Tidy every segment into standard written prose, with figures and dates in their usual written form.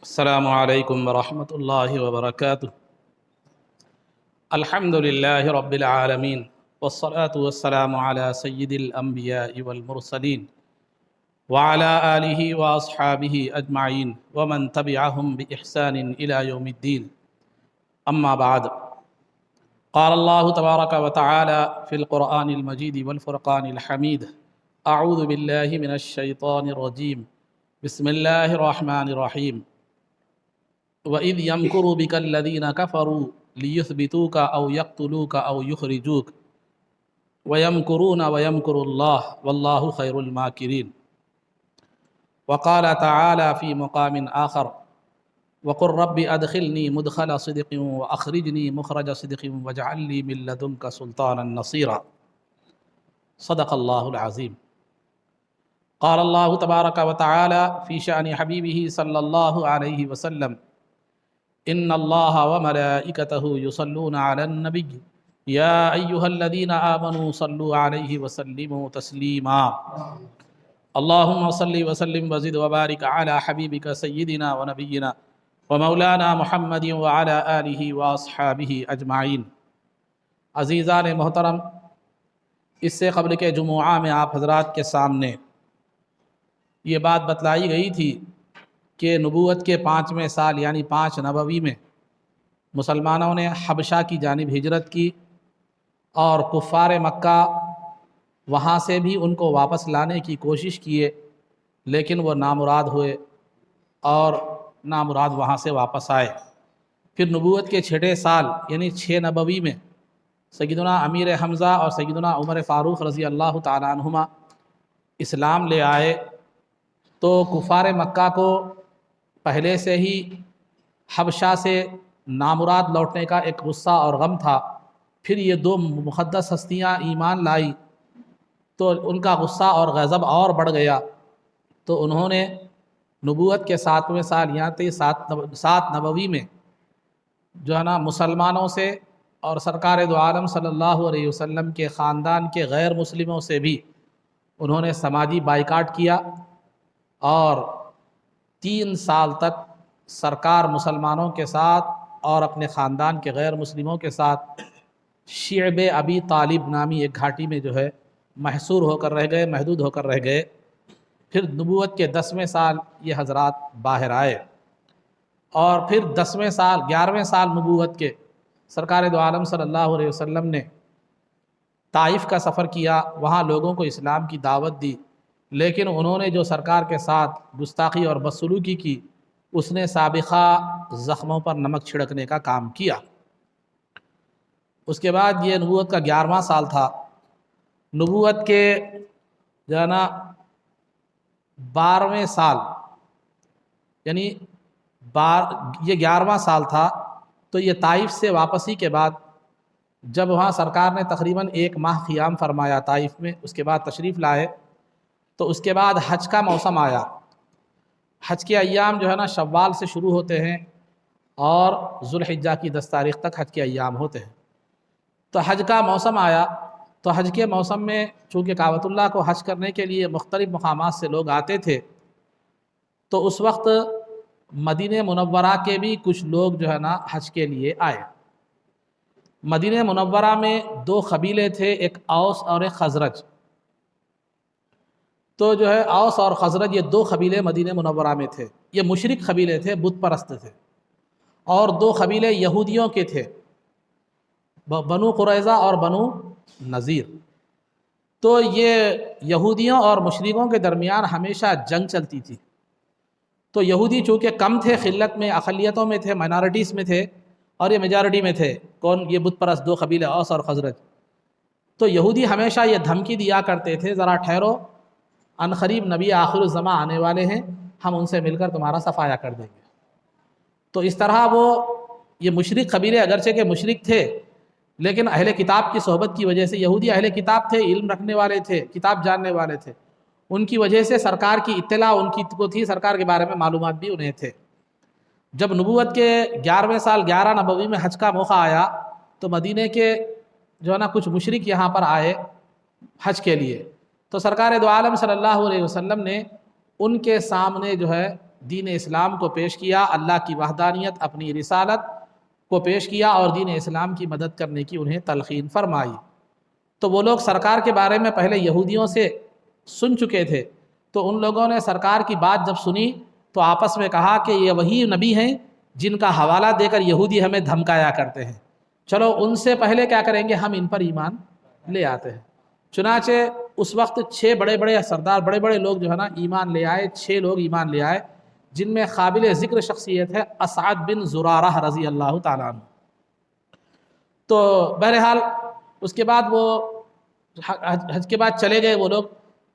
السلام علیکم ورحمۃ اللہ وبرکاتہ۔ الحمد للہ رب العالمین والصلاة والسلام علی سید الانبیاء والمرسلین وعلی آلہ واصحابہ اجمعین ومن تبعہم بإحسان الی یوم الدین، اما بعد۔ قال اللہ تبارک وتعالی فی القرآن المجید والفرقان الحمید، اعوذ باللہ من الشیطان الرجیم، بسم اللہ الرحمن الرحیم۔ وَإِذْ يَمْكُرُ بِكَ الَّذِينَ كَفَرُوا لِيُثْبِتُوكَ أَوْ يَقْتُلُوكَ أَوْ يُخْرِجُوكَ وَيَمْكُرُونَ وَيَمْكُرُ اللَّهُ وَاللَّهُ خَيْرُ الْمَاكِرِينَ۔ وقال تعالى في مقام آخر: وقل رب أدخلني مدخل صدق وأخرجني مخرج صدق واجعل لي من لدنك سلطانا نصيرا۔ صدق الله العظيم۔ قال الله تبارك وتعالى في شأن حبيبه صلى الله عليه وسلم: ان اللہ وملائکتہ یصلون علی النبی یا ایہا الذین آمنوا صلوا علیہ وسلموا تسلیما۔ اللہم صل وسلم وزد وبارک علی حبیبک سیدنا ونبینا ومولانا محمد وعلی آلہ واصحابہ اجمعین۔ عزیزان محترم، اس سے قبل کے جمعہ میں آپ حضرات کے سامنے یہ بات بتلائی گئی تھی کہ نبوت کے 5ویں سال یعنی 5 نبوی میں مسلمانوں نے حبشہ کی جانب ہجرت کی، اور کفار مکہ وہاں سے بھی ان کو واپس لانے کی کوشش کیے، لیکن وہ نامراد ہوئے اور نامراد وہاں سے واپس آئے۔ پھر نبوت کے 6 سال یعنی 6 نبوی میں سیدنا امیر حمزہ اور سیدنا عمر فاروق رضی اللہ تعالیٰ عنہما اسلام لے آئے، تو کفار مکہ کو پہلے سے ہی حبشہ سے نامراد لوٹنے کا ایک غصہ اور غم تھا۔ پھر یہ 2 مقدس ہستیاں ایمان لائی تو ان کا غصہ اور غضب اور بڑھ گیا، تو انہوں نے نبوت کے 7ویں سال یعنی 7 نبوی میں جو ہے نا مسلمانوں سے اور سرکار دو عالم صلی اللہ علیہ وسلم کے خاندان کے غیر مسلموں سے بھی انہوں نے سماجی بائیکاٹ کیا، اور 3 سال تک سرکار مسلمانوں کے ساتھ اور اپنے خاندان کے غیر مسلموں کے ساتھ شعب ابی طالب نامی ایک گھاٹی میں جو ہے محصور ہو کر رہ گئے، محدود ہو کر رہ گئے۔ پھر نبوت کے 10ویں سال یہ حضرات باہر آئے، اور پھر 10ویں سال 11ویں سال نبوت کے سرکار دو عالم صلی اللہ علیہ وسلم نے طائف کا سفر کیا، وہاں لوگوں کو اسلام کی دعوت دی، لیکن انہوں نے جو سرکار کے ساتھ گستاخی اور بدسلوکی کی، اس نے سابقہ زخموں پر نمک چھڑکنے کا کام کیا۔ اس کے بعد یہ نبوت کا 11واں سال تھا۔ نبوت کے جو ہے نا 12ویں سال یعنی یہ 11واں سال تھا، تو یہ طائف سے واپسی کے بعد جب وہاں سرکار نے تقریباً 1 ماہ قیام فرمایا طائف میں، اس کے بعد تشریف لائے، تو اس کے بعد حج کا موسم آیا۔ حج کے ایام جو ہے نا شوال سے شروع ہوتے ہیں اور ذوالحجہ کی 10 تاریخ تک حج کے ایام ہوتے ہیں۔ تو حج کا موسم آیا، تو حج کے موسم میں چونکہ کعبۃ اللہ کو حج کرنے کے لیے مختلف مقامات سے لوگ آتے تھے، تو اس وقت مدینہ منورہ کے بھی کچھ لوگ جو ہے نا حج کے لیے آئے۔ مدینہ منورہ میں 2 قبیلے تھے، ایک اوس اور ایک خزرج۔ تو جو ہے اوس اور خزرج یہ 2 قبیلے مدینہ منورہ میں تھے، یہ مشرک قبیلے تھے، بت پرست تھے، اور 2 قبیلے یہودیوں کے تھے، بنو قریظہ اور بنو نذیر۔ تو یہ یہودیوں اور مشرکوں کے درمیان ہمیشہ جنگ چلتی تھی۔ تو یہودی چونکہ کم تھے، خلت میں اقلیتوں میں تھے، مائنارٹیز میں تھے، اور یہ میجارٹی میں تھے، یہ بت پرست 2 قبیلے اوس اور خزرج۔ تو یہودی ہمیشہ یہ دھمکی دیا کرتے تھے، ذرا ٹھہرو، عنقریب نبی آخر الزماں آنے والے ہیں، ہم ان سے مل کر تمہارا صفایا کر دیں گے۔ تو اس طرح یہ مشرک قبیلے اگرچہ کہ مشرک تھے، لیکن اہل کتاب کی صحبت کی وجہ سے، یہودی اہل کتاب تھے، علم رکھنے والے تھے، کتاب جاننے والے تھے، ان کی وجہ سے سرکار کی اطلاع ان کی کو تھی، سرکار کے بارے میں معلومات بھی انہیں تھے۔ جب نبوت کے 11ویں سال 11 نبوی میں حج کا موقع آیا، تو مدینے کے جو ہے نا کچھ مشرک یہاں پر آئے حج کے لیے، تو سرکار دو عالم صلی اللہ علیہ وسلم نے ان کے سامنے جو ہے دین اسلام کو پیش کیا، اللہ کی وحدانیت، اپنی رسالت کو پیش کیا اور دین اسلام کی مدد کرنے کی انہیں تلقین فرمائی۔ تو وہ لوگ سرکار کے بارے میں پہلے یہودیوں سے سن چکے تھے، تو ان لوگوں نے سرکار کی بات جب سنی تو آپس میں کہا کہ یہ وہی نبی ہیں جن کا حوالہ دے کر یہودی ہمیں دھمکایا کرتے ہیں، چلو ان سے پہلے کیا کریں گے، ہم ان پر ایمان لے آتے ہیں۔ چنانچہ اس وقت 6 بڑے بڑے سردار، بڑے بڑے لوگ جو ہے نا ایمان لے آئے، 6 لوگ ایمان لے آئے، جن میں قابل ذکر شخصیت ہے اسعد بن زرارہ رضی اللہ تعالیٰ عنہ۔ تو بہرحال اس کے بعد وہ حج کے بعد چلے گئے، وہ لوگ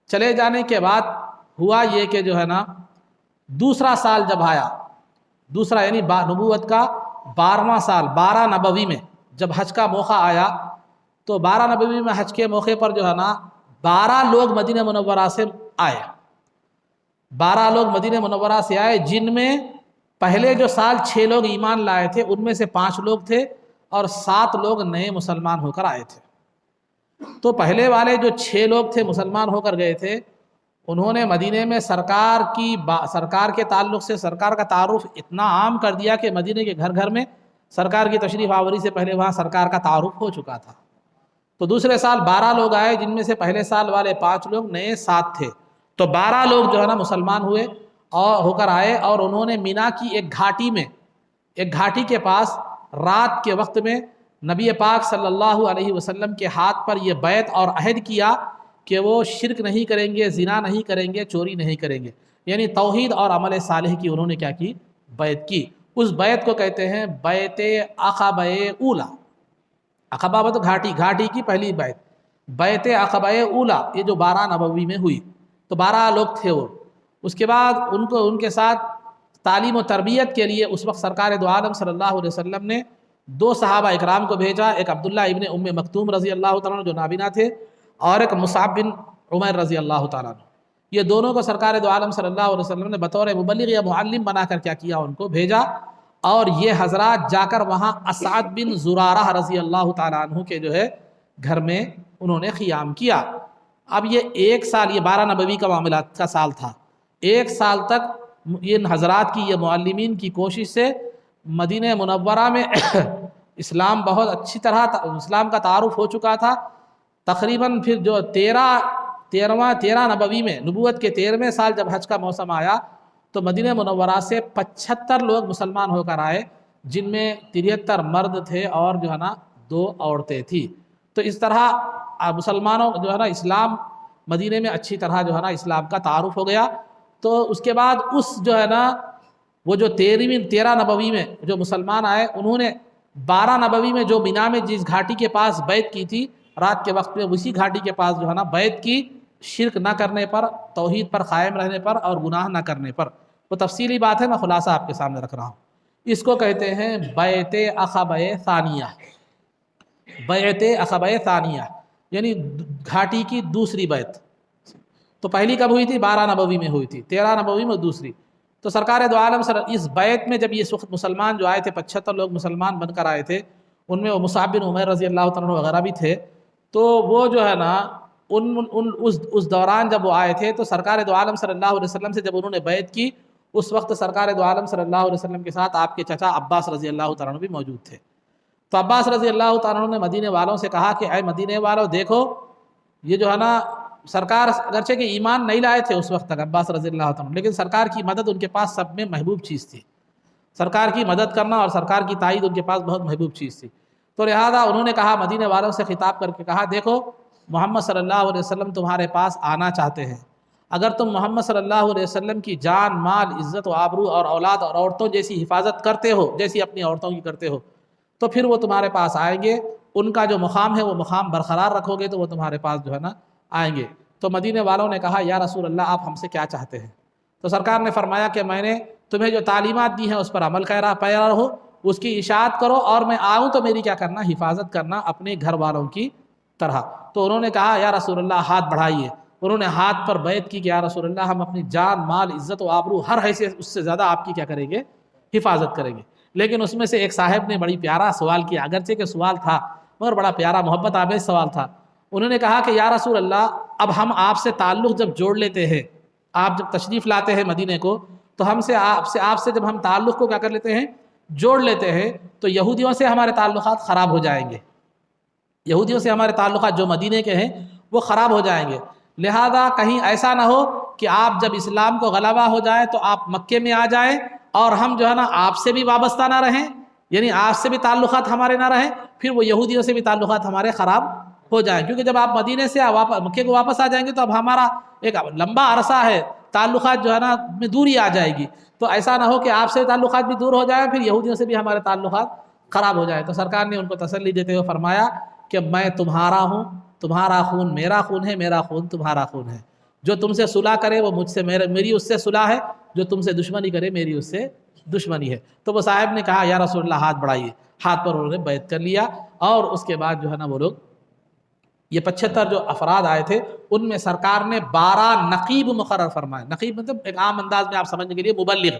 چلے جانے کے بعد ہوا یہ کہ جو ہے نا دوسرا سال جب آیا، دوسرا یعنی نبوت کا 12واں سال، 12 نبوی میں جب حج کا موقع آیا تو 12 نبوی میں حج کے موقع پر جو ہے نا 12 لوگ مدینہ منورہ سے آئے، 12 لوگ مدینہ منورہ سے آئے، جن میں پہلے جو سال 6 لوگ ایمان لائے تھے ان میں سے 5 لوگ تھے اور 7 لوگ نئے مسلمان ہو کر آئے تھے۔ تو پہلے والے جو 6 لوگ تھے مسلمان ہو کر گئے تھے، انہوں نے مدینے میں سرکار کے تعلق سے سرکار کا تعارف اتنا عام کر دیا کہ مدینے کے گھر گھر میں سرکار کی تشریف آوری سے پہلے وہاں سرکار کا تعارف ہو چکا تھا۔ تو دوسرے سال 12 لوگ آئے، جن میں سے پہلے سال والے 5 لوگ، نئے 7 تھے، تو 12 لوگ جو ہے نا مسلمان ہوئے اور ہو کر آئے، اور انہوں نے مینا کی ایک گھاٹی کے پاس رات کے وقت میں نبی پاک صلی اللہ علیہ وسلم کے ہاتھ پر یہ بیعت اور عہد کیا کہ وہ شرک نہیں کریں گے، زنا نہیں کریں گے، چوری نہیں کریں گے، یعنی توحید اور عمل صالح کی انہوں نے کیا کی، بیعت کی۔ اس بیعت کو کہتے ہیں بیعت عقبہ اولی۔ عقبہ تو گھاٹی کی پہلی بیعت، بیعت عقبہ اولی، یہ جو 12 نبوی میں ہوئی، تو 12 لوگ تھے وہ۔ اس کے بعد ان کے ساتھ تعلیم و تربیت کے لیے اس وقت سرکار دو عالم صلی اللہ علیہ وسلم نے 2 صحابہ اکرام کو بھیجا، ایک عبداللہ ابن ام مکتوم رضی اللہ تعالیٰ عنہ جو نابینا تھے، اور ایک مصعب بن عمیر رضی اللہ تعالیٰ عنہ۔ یہ دونوں کو سرکار دو عالم صلی اللہ علیہ وسلم نے بطور مبلغ یا معلم بنا کر کیا کیا، ان کو بھیجا، اور یہ حضرات جا کر وہاں اسعد بن زرارہ رضی اللہ تعالیٰ عنہ کے جو ہے گھر میں انہوں نے قیام کیا۔ اب یہ 1 سال، یہ 12 نبوی کا معاملات کا سال تھا، 1 سال تک ان حضرات کی، یہ معلمین کی کوشش سے مدینہ منورہ میں اسلام بہت اچھی طرح اسلام کا تعارف ہو چکا تھا۔ تقریباً پھر جو 13 نبوی میں، نبوت کے 13ویں سال جب حج کا موسم آیا تو مدینہ منورہ سے 75 لوگ مسلمان ہو کر آئے، جن میں 73 مرد تھے اور جو ہے نا 2 عورتیں تھیں۔ تو اس طرح مسلمانوں جو ہے نا اسلام مدینہ میں اچھی طرح جو ہے نا اسلام کا تعارف ہو گیا۔ تو اس کے بعد اس جو ہے نا وہ جو 13 نبوی میں جو مسلمان آئے، انہوں نے 12 نبوی میں جو مینا میں جس گھاٹی کے پاس بیعت کی تھی رات کے وقت میں، اسی گھاٹی کے پاس جو ہے نا بیعت کی، شرک نہ کرنے پر، توحید پر قائم رہنے پر اور گناہ نہ کرنے پر۔ وہ تفصیلی بات ہے، میں خلاصہ آپ کے سامنے رکھ رہا ہوں۔ اس کو کہتے ہیں بیعت عقبہ ثانیہ، بیعت عقبہ ثانیہ یعنی گھاٹی کی دوسری بیعت۔ تو پہلی کب ہوئی تھی؟ 12 نبوی میں ہوئی تھی، 13 نبوی میں دوسری۔ تو سرکار دو عالم اس بیعت میں جب یہ وقت مسلمان جو آئے تھے، 75 لوگ مسلمان بن کر آئے تھے، ان میں وہ مصعب بن عمیر رضی اللہ تعالیٰ عنہ وغیرہ بھی تھے۔ تو وہ جو ہے نا اس دوران جب وہ آئے تھے تو سرکار دو عالم صلی اللہ علیہ وسلم سے جب انہوں نے بیعت کی، اس وقت سرکار دو عالم صلی اللہ علیہ وسلم کے ساتھ آپ کے چچا عباس رضی اللہ تعالیٰ عنہ بھی موجود تھے۔ تو عباس رضی اللہ تعالیٰ عنہ نے مدینے والوں سے کہا کہ اے مدینے والوں، دیکھو یہ جو ہے نا سرکار اگرچہ کہ ایمان نہیں لائے تھے اس وقت تک عباس رضی اللہ تعالیٰ عنہ، لیکن سرکار کی مدد ان کے پاس سب میں محبوب چیز تھی، سرکار کی مدد کرنا اور سرکار کی تائید ان کے پاس بہت محبوب چیز تھی۔ تو لہذا انہوں نے کہا، مدینے والوں سے خطاب کر کے کہا، دیکھو محمد صلی اللہ علیہ وسلم تمہارے پاس آنا چاہتے ہیں، اگر تم محمد صلی اللہ علیہ وسلم کی جان، مال، عزت و آبرو اور اولاد اور عورتوں جیسی حفاظت کرتے ہو جیسی اپنی عورتوں کی کرتے ہو، تو پھر وہ تمہارے پاس آئیں گے، ان کا جو مقام ہے وہ مقام برقرار رکھو گے تو وہ تمہارے پاس جو ہے نا آئیں گے۔ تو مدینے والوں نے کہا، یا رسول اللہ آپ ہم سے کیا چاہتے ہیں؟ تو سرکار نے فرمایا کہ میں نے تمہیں جو تعلیمات دی ہیں اس پر عمل پیرا رہو، اس کی اشاعت کرو، اور میں آؤں تو میری کیا کرنا، حفاظت کرنا اپنے گھر والوں کی طرح۔ تو انہوں نے کہا، یا رسول اللہ ہاتھ بڑھائیے۔ انہوں نے ہاتھ پر بیعت کی کہ یا رسول اللہ ہم اپنی جان، مال، عزت و آبرو ہر حیثیت اس سے زیادہ آپ کی کیا کریں گے، حفاظت کریں گے۔ لیکن اس میں سے ایک صاحب نے بڑی پیارا سوال کیا، اگرچہ کہ سوال تھا مگر بڑا پیارا محبت آمیز سوال تھا۔ انہوں نے کہا کہ یا رسول اللہ اب ہم آپ سے تعلق جب جوڑ لیتے ہیں، آپ جب تشریف لاتے ہیں مدینے کو، تو ہم سے آپ سے جب ہم تعلق کو کیا کر لیتے ہیں، جوڑ لیتے ہیں، تو یہودیوں سے ہمارے تعلقات خراب ہو جائیں گے، یہودیوں سے ہمارے تعلقات جو مدینے کے ہیں وہ خراب ہو جائیں گے۔ لہذا کہیں ایسا نہ ہو کہ آپ جب اسلام کو غلبہ ہو جائے تو آپ مکے میں آ جائیں اور ہم جو ہے نا آپ سے بھی وابستہ نہ رہیں، یعنی آپ سے بھی تعلقات ہمارے نہ رہیں، پھر وہ یہودیوں سے بھی تعلقات ہمارے خراب ہو جائیں، کیونکہ جب آپ مدینے سے مکے کو واپس آ جائیں گے تو اب ہمارا ایک لمبا عرصہ ہے، تعلقات جو ہے نا میں دوری آ جائے گی، تو ایسا نہ ہو کہ آپ سے تعلقات بھی دور ہو جائیں پھر یہودیوں سے بھی ہمارے تعلقات خراب ہو جائے۔ تو سرکار نے ان کو تسلی دیتے ہوئے فرمایا کہ میں تمہارا ہوں، تمہارا خون میرا خون ہے، میرا خون تمہارا خون ہے، جو تم سے صلح کرے وہ مجھ سے میری اس سے صلح ہے، جو تم سے دشمنی کرے میری اس سے دشمنی ہے۔ تو وہ صاحب نے کہا یا رسول اللہ ہاتھ بڑھائیے، ہاتھ پر انہوں نے بیعت کر لیا، اور اس کے بعد جو ہے نا وہ لوگ یہ 75 جو افراد آئے تھے ان میں سرکار نے 12 نقیب مقرر فرمائے۔ نقیب مطلب ایک عام انداز میں آپ سمجھنے کے لیے مبلغ،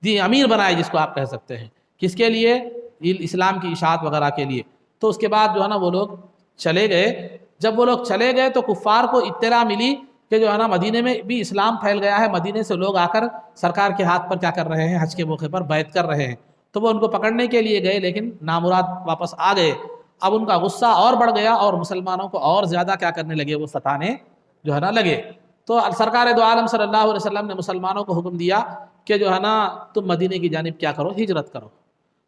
جی امیر بنائے جس کو آپ کہہ سکتے ہیں، کس کے لیے؟ اسلام کی اشاعت وغیرہ کے لیے۔ تو اس کے بعد جو ہے نا وہ لوگ چلے گئے، جب وہ لوگ چلے گئے تو کفار کو اطلاع ملی کہ جو ہے نا مدینے میں بھی اسلام پھیل گیا ہے، مدینے سے لوگ آ کر سرکار کے ہاتھ پر کیا کر رہے ہیں، حج کے موقع پر بیعت کر رہے ہیں۔ تو وہ ان کو پکڑنے کے لیے گئے لیکن نامراد واپس آ گئے۔ اب ان کا غصہ اور بڑھ گیا اور مسلمانوں کو اور زیادہ کیا کرنے لگے، وہ ستانے جو ہے نا لگے۔ تو سرکار دو عالم صلی اللہ علیہ وسلم نے مسلمانوں کو حکم دیا کہ جو ہے نا تم مدینے کی جانب کیا کرو، ہجرت کرو۔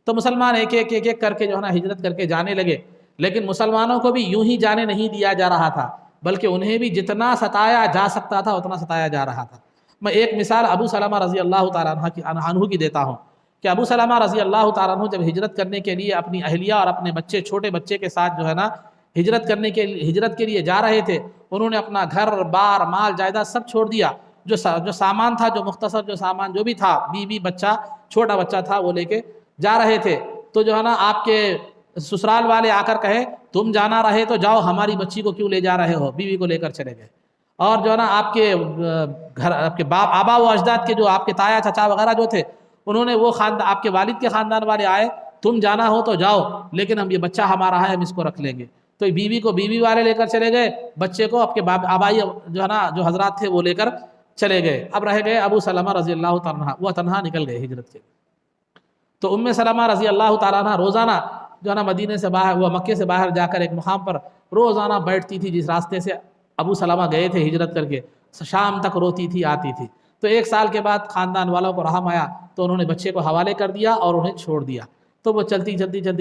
تو مسلمان ایک ایک کر کے جو ہے نا ہجرت کر کے جانے لگے، لیکن مسلمانوں کو بھی یوں ہی جانے نہیں دیا جا رہا تھا، بلکہ انہیں بھی جتنا ستایا جا سکتا تھا اتنا ستایا جا رہا تھا۔ میں ایک مثال ابو سلمہ رضی اللہ تعالیٰ عنہ کی دیتا ہوں کہ ابو سلمہ رضی اللہ تعالیٰ عنہ جب ہجرت کرنے کے لیے اپنی اہلیہ اور اپنے بچے، چھوٹے بچے کے ساتھ جو ہے نا ہجرت کے لیے جا رہے تھے، انہوں نے اپنا گھر بار مال جائیداد سب چھوڑ دیا، جو سامان تھا، جو مختصر جو سامان جو بھی تھا، بیوی بچہ، چھوٹا بچہ تھا، وہ لے کے جا رہے تھے۔ تو جو ہے نا آپ کے سسرال والے آ کر کہے تم جانا رہے تو جاؤ، ہماری بچی کو کیوں لے جا رہے ہو، بیوی کو لے کر چلے گئے۔ اور جو ہے نا آپ کے گھر، آپ کے باپ، آبا و اجداد کے جو آپ کے تایا چچا وغیرہ جو تھے، انہوں نے وہ آپ کے والد کے خاندان والے آئے، تم جانا ہو تو جاؤ، لیکن ہم یہ بچہ ہمارا ہے، ہم اس کو رکھ لیں گے۔ تو بیوی کو بیوی والے لے کر چلے گئے، بچے کو آپ کے آبائی جو ہے نا جو حضرات تھے وہ لے کر چلے گئے۔ اب رہ گئے ابو سلمہ رضی اللہ تعالیٰ عنہ، وہ تنہا نکل گئے ہجرت کے۔ تو ام سلمہ رضی اللہ تعالیٰ عنہ روزانہ جو ہے نا مدینے سے باہر، وہ مکے سے باہر جا کر ایک مقام پر روزانہ بیٹھتی تھی، جس راستے سے ابو سلمہ گئے تھے ہجرت کر کے، شام تک روتی تھی، آتی تھی۔ تو ایک سال کے بعد خاندان والوں کو رحم آیا تو انہوں نے بچے کو حوالے کر دیا اور انہیں چھوڑ دیا۔ تو وہ چلتی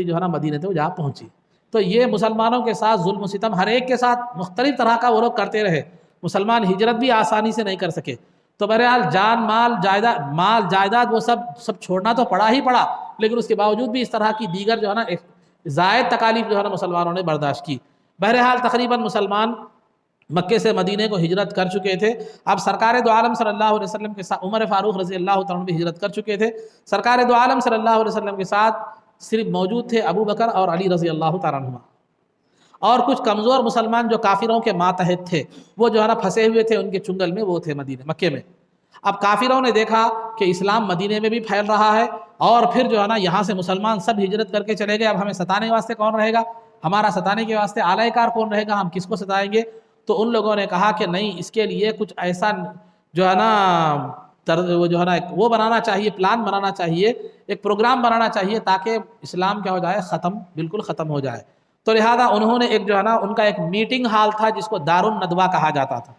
جو ہے نا مدینے تک جا پہنچی۔ تو یہ مسلمانوں کے ساتھ ظلم و ستم ہر ایک کے ساتھ مختلف طرح کا وہ لوگ کرتے رہے، مسلمان ہجرت بھی آسانی سے نہیں کر سکے۔ تو بہرحال جان مال جائیداد وہ سب چھوڑنا تو پڑا ہی پڑا، لیکن اس کے باوجود بھی اس طرح کی دیگر جو ہے نا زائد تکالیف جو ہے نا مسلمانوں نے برداشت کی۔ بہرحال تقریباً مسلمان مکے سے مدینے کو ہجرت کر چکے تھے۔ اب سرکار دو عالم صلی اللہ علیہ وسلم کے ساتھ عمر فاروق رضی اللہ تعالیٰ عنہ بھی ہجرت کر چکے تھے۔ سرکار دو عالم صلی اللہ علیہ وسلم کے ساتھ صرف موجود تھے ابو بکر اور علی رضی اللہ تعالیٰ عنہ، اور کچھ کمزور مسلمان جو کافروں کے ماتحت تھے، وہ جو ہے نا پھنسے ہوئے تھے ان کے چنگل میں، وہ تھے مکے میں۔ اب کافروں نے دیکھا کہ اسلام مدینے میں بھی پھیل رہا ہے، اور پھر جو ہے نا یہاں سے مسلمان سب ہجرت کر کے چلے گئے، اب ہمیں ستانے واسطے کون رہے گا، ہمارا ستانے کے واسطے اعلی کار کون رہے گا، ہم کس کو ستائیں گے؟ تو ان لوگوں نے کہا کہ نہیں، اس کے لیے کچھ ایسا جو ہے نا جو ہے نا وہ بنانا چاہیے، پلان بنانا چاہیے، ایک پروگرام بنانا چاہیے تاکہ اسلام کیا ہو جائے، بالکل ختم ہو جائے۔ تو لہذا انہوں نے ایک جو ہے نا ان کا ایک میٹنگ ہال تھا جس کو دار الندوہ کہا جاتا تھا،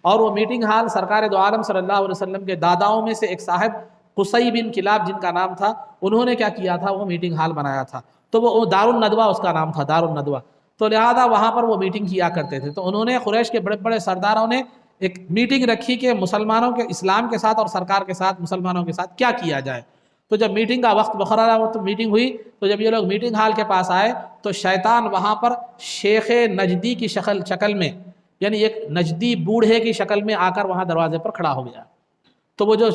اور وہ میٹنگ ہال سرکار دو عالم صلی اللہ علیہ وسلم کے داداؤں میں سے ایک صاحب قصی بن کلاب جن کا نام تھا، انہوں نے کیا کیا تھا، وہ میٹنگ ہال بنایا تھا، تو وہ دار الندوہ اس کا نام تھا، دار الندوہ۔ تو لہذا وہاں پر وہ میٹنگ کیا کرتے تھے۔ تو انہوں نے قریش کے بڑے بڑے سرداروں نے ایک میٹنگ رکھی کہ مسلمانوں کے اسلام کے ساتھ اور سرکار کے ساتھ، مسلمانوں کے ساتھ کیا کیا جائے۔ تو جب میٹنگ کا وقت مقررہ تو میٹنگ ہوئی، تو جب یہ لوگ میٹنگ ہال کے پاس آئے تو شیطان وہاں پر شیخ نجدی کی شکل میں، یعنی ایک نجدی بوڑھے کی شکل میں آ کر وہاں دروازے پر کھڑا ہو گیا۔ تو وہ جو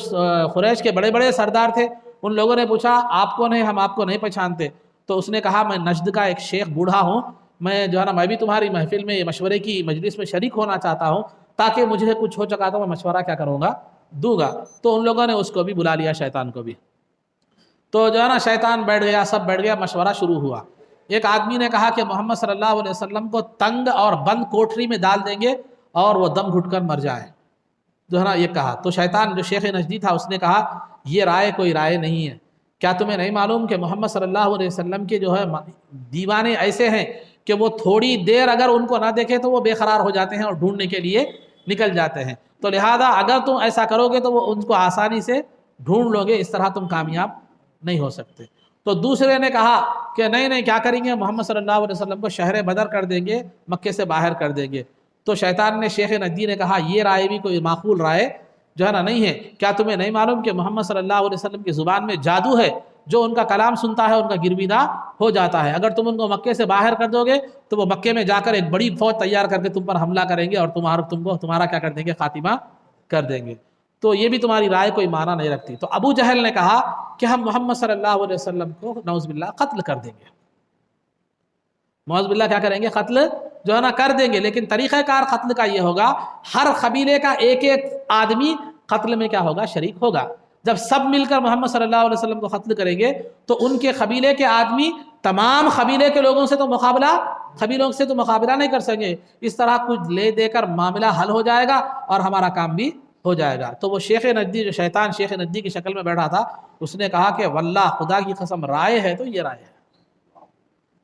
قریش کے بڑے بڑے سردار تھے، ان لوگوں نے پوچھا آپ کون ہیں، ہم آپ کو نہیں پہچانتے۔ تو اس نے کہا میں نجد کا ایک شیخ بوڑھا ہوں، میں جو ہے نا میں بھی تمہاری محفل میں مشورے کی مجلس میں شریک ہونا چاہتا ہوں، تاکہ مجھے کچھ ہو چکا تو میں مشورہ کیا کروں گا، دوں گا۔ تو ان لوگوں نے اس کو بھی بلا لیا، شیطان کو بھی۔ تو جو ہے نا شیطان بیٹھ گیا، سب بیٹھ گیا، مشورہ شروع ہوا۔ ایک آدمی نے کہا کہ محمد صلی اللہ علیہ وسلم کو تنگ اور بند کوٹری میں ڈال دیں گے اور وہ دم گھٹ کر مر جائے۔ جو ہے نا یہ کہا، تو شیطان جو شیخ نجدی تھا اس نے کہا یہ رائے کوئی رائے نہیں ہے، کیا تمہیں نہیں معلوم کہ محمد صلی اللہ علیہ وسلم کے جو ہے دیوانے ایسے ہیں کہ وہ تھوڑی دیر اگر ان کو نہ دیکھے تو وہ بے قرار ہو جاتے ہیں اور ڈھونڈنے کے لیے نکل جاتے ہیں، تو لہذا اگر تم ایسا کرو گے تو وہ ان کو آسانی سے ڈھونڈ لو گے، اس طرح تم کامیاب نہیں ہو سکتے۔ تو دوسرے نے کہا کہ نہیں کیا کریں گے، محمد صلی اللہ علیہ وسلم کو شہر بدر کر دیں گے، مکے سے باہر کر دیں گے۔ تو شیطان نے شیخ نجدی نے کہا یہ رائے بھی کوئی معقول رائے جو ہے نا نہیں ہے، کیا تمہیں نہیں معلوم کہ محمد صلی اللہ علیہ وسلم کی زبان میں جادو ہے، جو ان کا کلام سنتا ہے ان کا گرویدہ ہو جاتا ہے، اگر تم ان کو مکے سے باہر کر دو گے تو وہ مکے میں جا کر ایک بڑی فوج تیار کر کے تم پر حملہ کریں گے اور تمہارا کیا کر دیں گے، خاتمہ کر دیں گے، تو یہ بھی تمہاری رائے کوئی معنی نہیں رکھتی۔ تو ابو جہل نے کہا کہ ہم محمد صلی اللہ علیہ وسلم کو نعوذ باللہ قتل کر دیں گے، معاذ باللہ کیا کریں گے، قتل جو ہے نا کر دیں گے، لیکن طریقہ کار قتل کا یہ ہوگا ہر قبیلے کا ایک ایک آدمی قتل میں کیا ہوگا، شریک ہوگا۔ جب سب مل کر محمد صلی اللہ علیہ وسلم کو قتل کریں گے تو ان کے قبیلے کے آدمی تمام قبیلے کے لوگوں سے تو مقابلہ نہیں کر سکیں، اس طرح کچھ لے دے کر معاملہ حل ہو جائے گا اور ہمارا کام بھی ہو جائے گا۔ تو وہ شیخ نجدی، جو شیطان شیخ نجدی کی شکل میں بیٹھا تھا، اس نے کہا کہ واللہ خدا کی قسم رائے ہے تو یہ رائے ہے۔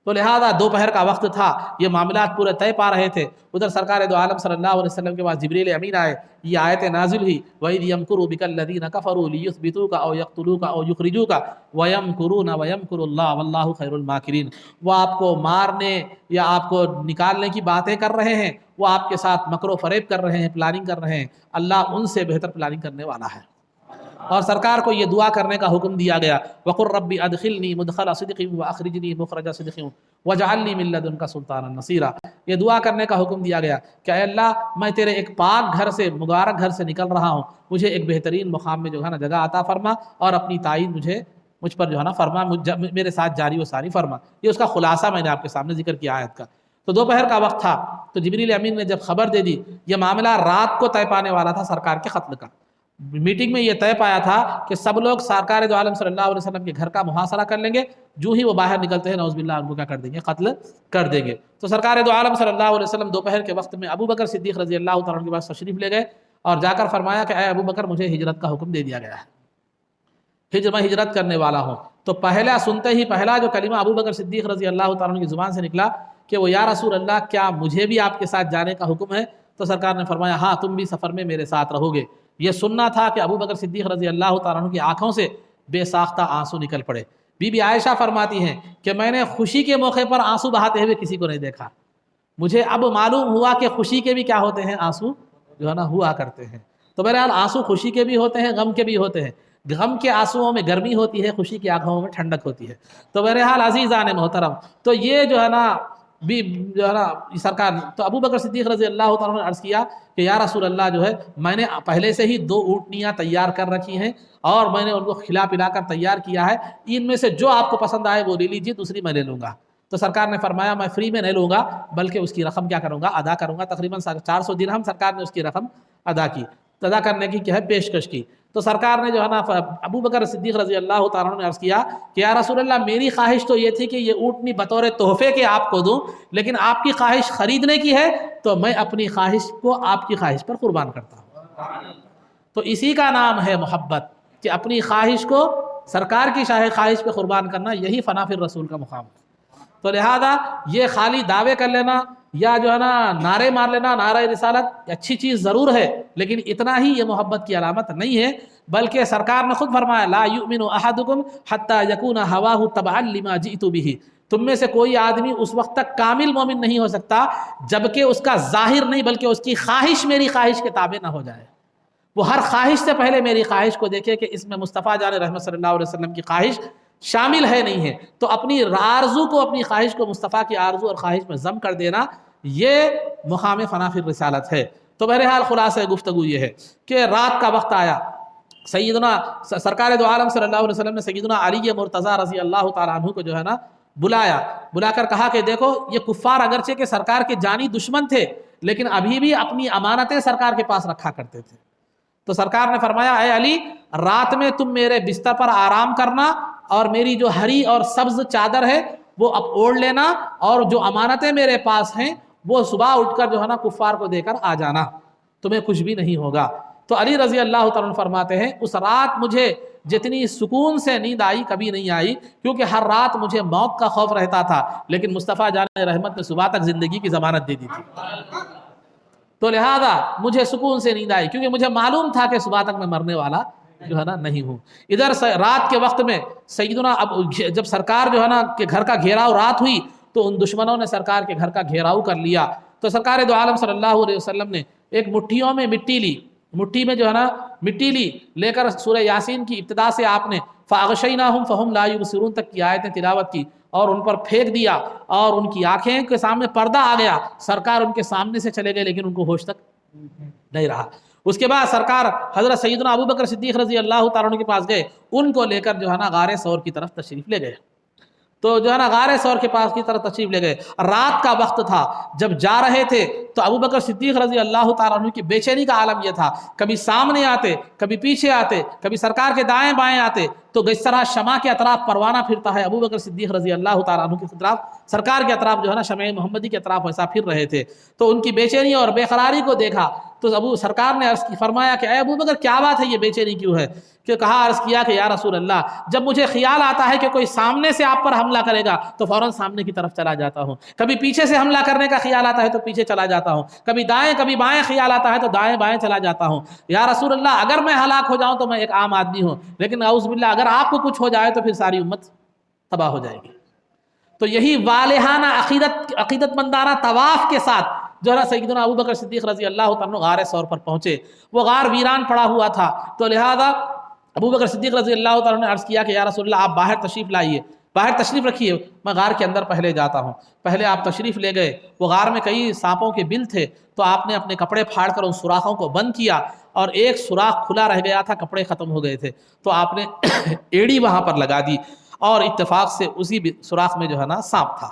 تو لہذا دوپہر کا وقت تھا، یہ معاملات پورے طے پا رہے تھے، ادھر سرکار دو عالم صلی اللہ علیہ وسلم کے پاس جبریل امین آئے، یہ آیت نازل ہوئی وَإِذْ يَمْكُرُ بِكَ الَّذِينَ كَفَرُوا لِيُثْبِتُوكَ أَوْ يَقْتُلُوكَ أَوْ يُخْرِجُوكَ وَيَمْكُرُونَ وَيَمْكُرُ اللَّهُ وَاللَّهُ خَيْرُ الْمَاكِرِينَ، وہ آپ کو مارنے یا آپ کو نکالنے کی باتیں کر رہے ہیں، وہ آپ کے ساتھ مکر و فریب کر رہے ہیں، پلاننگ کر رہے ہیں، اللہ ان سے بہتر پلاننگ کرنے والا ہے۔ اور سرکار کو یہ دعا کرنے کا حکم دیا گیا وَقُلْ رَبِّ أَدْخِلْنِي مُدْخَلَ صِدْقٍ وَأَخْرِجْنِي مُخْرَجَ صِدْقٍ وَاجْعَلْ لِي مِن لَّدُنكَ سُلْطَانًا نَصِيرًا، یہ دعا کرنے کا حکم دیا گیا کہ اے اللہ میں تیرے ایک پاک گھر سے، مبارک گھر سے نکل رہا ہوں، مجھے ایک بہترین مقام میں جو ہے نا جگہ عطا فرما اور اپنی تائید مجھ پر جو ہے نا فرما، میرے ساتھ جاری و ساری فرما۔ یہ اس کا خلاصہ میں نے آپ کے سامنے ذکر کیا آیت کا۔ تو دوپہر کا وقت تھا، تو جبریل امین نے جب خبر دے دی، یہ معاملہ رات کو طے پانے والا تھا سرکار کے قتل کا۔ میٹنگ میں یہ طے پایا تھا کہ سب لوگ سرکار دو عالم صلی اللہ علیہ وسلم کے گھر کا محاصرہ کر لیں گے، جو ہی وہ باہر نکلتے ہیں نعوذ باللہ ان کو کیا کر دیں گے، قتل کر دیں گے۔ تو سرکار دو عالم صلی اللہ علیہ وسلم دوپہر کے وقت میں ابو بکر صدیق رضی اللہ تعالیٰ عنہ کے پاس تشریف لے گئے اور جا کر فرمایا کہ اے ابو بکر مجھے ہجرت کا حکم دے دیا گیا ہے، میں ہجرت کرنے والا ہوں۔ تو پہلا سنتے ہی پہلا جو کلمہ ابو بکر صدیق رضی اللہ تعالیٰ عنہ کی زبان سے نکلا کہ وہ یا رسول اللہ کیا مجھے بھی آپ کے ساتھ جانے کا حکم ہے؟ تو سرکار نے فرمایا ہاں تم بھی سفر میں میرے ساتھ رہو گے۔ یہ سننا تھا کہ ابو بکر صدیق رضی اللہ تعالیٰ عنہ کی آنکھوں سے بے ساختہ آنسو نکل پڑے۔ بی بی عائشہ فرماتی ہیں کہ میں نے خوشی کے موقع پر آنسو بہاتے ہوئے کسی کو نہیں دیکھا، مجھے اب معلوم ہوا کہ خوشی کے بھی کیا ہوتے ہیں، آنسو جو ہے نا ہوا کرتے ہیں۔ تو بہرحال آنسو خوشی کے بھی ہوتے ہیں، غم کے بھی ہوتے ہیں، غم کے آنسوؤں میں گرمی ہوتی ہے، خوشی کی آنکھوں میں ٹھنڈک ہوتی ہے۔ تو بہرحال عزیزان محترم، تو یہ جو ہے نا بھی جو ہے نا سرکار، تو ابو بکر صدیق رضی اللہ تعالیٰ نے عرض کیا کہ یا رسول اللہ جو ہے میں نے پہلے سے ہی 2 اونٹنیاں تیار کر رکھی ہیں اور میں نے ان کو کھلا پلا کر تیار کیا ہے، ان میں سے جو آپ کو پسند آئے وہ لے لیجیے، دوسری میں لے لوں گا۔ تو سرکار نے فرمایا میں فری میں نہیں لوں گا بلکہ اس کی رقم کیا کروں گا، ادا کروں گا۔ تقریباً 400 درہم سرکار نے اس کی رقم ادا کی، ادا کرنے کی کیا ہے پیشکش کی۔ تو سرکار نے جو ہے نا ابو بکر صدیق رضی اللہ تعالیٰ عنہ نے عرض کیا کہ یا رسول اللہ میری خواہش تو یہ تھی کہ یہ اونٹنی بطور تحفے کے آپ کو دوں، لیکن آپ کی خواہش خریدنے کی ہے تو میں اپنی خواہش کو آپ کی خواہش پر قربان کرتا ہوں۔ تو اسی کا نام ہے محبت، کہ اپنی خواہش کو سرکار کی خواہش پہ قربان کرنا، یہی فنا فی الرسول کا مقام ہے۔ تو لہذا یہ خالی دعوے کر لینا یا جو ہے نا نعرے مار لینا، نعرہ رسالت اچھی چیز ضرور ہے، لیکن اتنا ہی یہ محبت کی علامت نہیں ہے، بلکہ سرکار نے خود فرمایا لا یؤمن احدکم حتی یکون ہواہ تبعا لما جئت بہ، تم میں سے کوئی آدمی اس وقت تک کامل مومن نہیں ہو سکتا جبکہ اس کا ظاہر نہیں بلکہ اس کی خواہش میری خواہش کے تابع نہ ہو جائے۔ وہ ہر خواہش سے پہلے میری خواہش کو دیکھے کہ اس میں مصطفیٰ جان رحمت صلی اللہ علیہ وسلم کی خواہش شامل ہے نہیں ہے، تو اپنی آرزو کو، اپنی خواہش کو مصطفیٰ کی آرزو اور خواہش میں ضم کر دینا، یہ مقام فنا فی الرسالت ہے۔ تو بہرحال خلاصہ گفتگو یہ ہے کہ رات کا وقت آیا، سیدنا سرکار دو عالم صلی اللہ علیہ وسلم نے سیدنا علی مرتضیٰ رضی اللہ تعالیٰ عنہ کو جو ہے نا بلا کر کہا کہ دیکھو یہ کفار اگرچہ کہ سرکار کے جانی دشمن تھے لیکن ابھی بھی اپنی امانتیں سرکار کے پاس رکھا کرتے تھے۔ تو سرکار نے فرمایا اے علی رات میں تم میرے بستر پر آرام کرنا اور میری جو ہری اور سبز چادر ہے وہ اب اوڑھ لینا، اور جو امانتیں میرے پاس ہیں وہ صبح اٹھ کر جو ہے نا کفار کو دے کر آ جانا، تمہیں کچھ بھی نہیں ہوگا۔ تو علی رضی اللہ تعالیٰ عنہ فرماتے ہیں اس رات مجھے جتنی سکون سے نیند آئی کبھی نہیں آئی، کیونکہ ہر رات مجھے موت کا خوف رہتا تھا، لیکن مصطفیٰ جان رحمت نے صبح تک زندگی کی ضمانت دے دی تھی، تو لہذا مجھے سکون سے نیند آئی، کیونکہ مجھے معلوم تھا کہ صبح تک میں مرنے والا جو ہے نا نہیں ہوں۔ ادھر رات کے وقت میں سیدنا جب سرکار جو ہے نا کہ گھر کا گھیراؤ رات ہوئی تو ان دشمنوں نے سرکار کے گھر کا گھیراؤ کر لیا، تو سرکار دو عالم صلی اللہ علیہ وسلم نے ایک مٹھیوں میں مٹی لی، مٹھی میں جو ہے نا مٹی لے کر سورہ یاسین کی ابتدا سے آپ نے فَأَغْشَيْنَاهُمْ فَهُمْ لَا يُبْصِرُونَ تک کی آیتیں تلاوت کی اور ان پر پھینک دیا، اور ان کی آنکھیں کے سامنے پردہ آ گیا، سرکار ان کے سامنے سے چلے گئے لیکن ان کو ہوش تک نہیں رہا۔ اس کے بعد سرکار حضرت سیدنا ابوبکر صدیق رضی اللہ تعالیٰ عنہ کے پاس گئے، ان کو لے کر جو ہے نا غار ثور کی طرف تشریف لے گئے، تو جو ہے نا غار ثور کے پاس کی طرف تشریف لے گئے۔ رات کا وقت تھا، جب جا رہے تھے تو ابوبکر صدیق رضی اللہ تعالیٰ عنہ کی بے چینی کا عالم یہ تھا، کبھی سامنے آتے، کبھی پیچھے آتے، کبھی سرکار کے دائیں بائیں آتے، تو اس طرح شمع کے اطراف پروانہ پھرتا ہے، ابوبکر صدیق رضی اللہ تعالیٰ عنہ کے اطراف، سرکار کے اطراف جو ہے نا شمع محمدی کے اطراف ویسا پھر رہے تھے، تو ان کی بے چینی اور بے قراری کو دیکھا تو سرکار نے عرض کی فرمایا کہ اے ابوبکر کیا بات ہے، یہ بے چینی کیوں ہے؟ کہ کہا، عرض کیا کہ یا رسول اللہ، جب مجھے خیال آتا ہے کہ کوئی سامنے سے آپ پر حملہ کرے گا تو فوراً سامنے کی طرف چلا جاتا ہوں، کبھی پیچھے سے حملہ کرنے کا خیال آتا ہے تو پیچھے چلا جاتا ہوں، کبھی دائیں کبھی بائیں خیال آتا ہے تو دائیں بائیں چلا جاتا ہوں۔ یا رسول اللہ، اگر میں ہلاک ہو جاؤں تو میں ایک عام آدمی ہوں، لیکن اعوذ باللہ اگر آپ کو کچھ ہو جائے تو پھر ساری امت تباہ ہو جائے گی۔ تو یہی والہانہ عقیدت مندانہ طواف کے ساتھ جو ہے سیدنا ابوبکر صدیق رضی اللہ تعالیٰ عنہ غار ثور پر پہنچے، وہ غار ویران پڑا ہوا تھا، تو لہذا ابوبکر صدیق رضی اللہ تعالیٰ عنہ نے عرض کیا کہ یا رسول اللہ آپ باہر تشریف لائیے، باہر تشریف رکھیے، میں غار کے اندر پہلے جاتا ہوں۔ پہلے آپ تشریف لے گئے، وہ غار میں کئی سانپوں کے بل تھے، تو آپ نے اپنے کپڑے پھاڑ کر ان سوراخوں کو بند کیا، اور ایک سوراخ کھلا رہ گیا تھا، کپڑے ختم ہو گئے تھے، تو آپ نے ایڑی وہاں پر لگا دی، اور اتفاق سے اسی سوراخ میں جو ہے نا سانپ تھا۔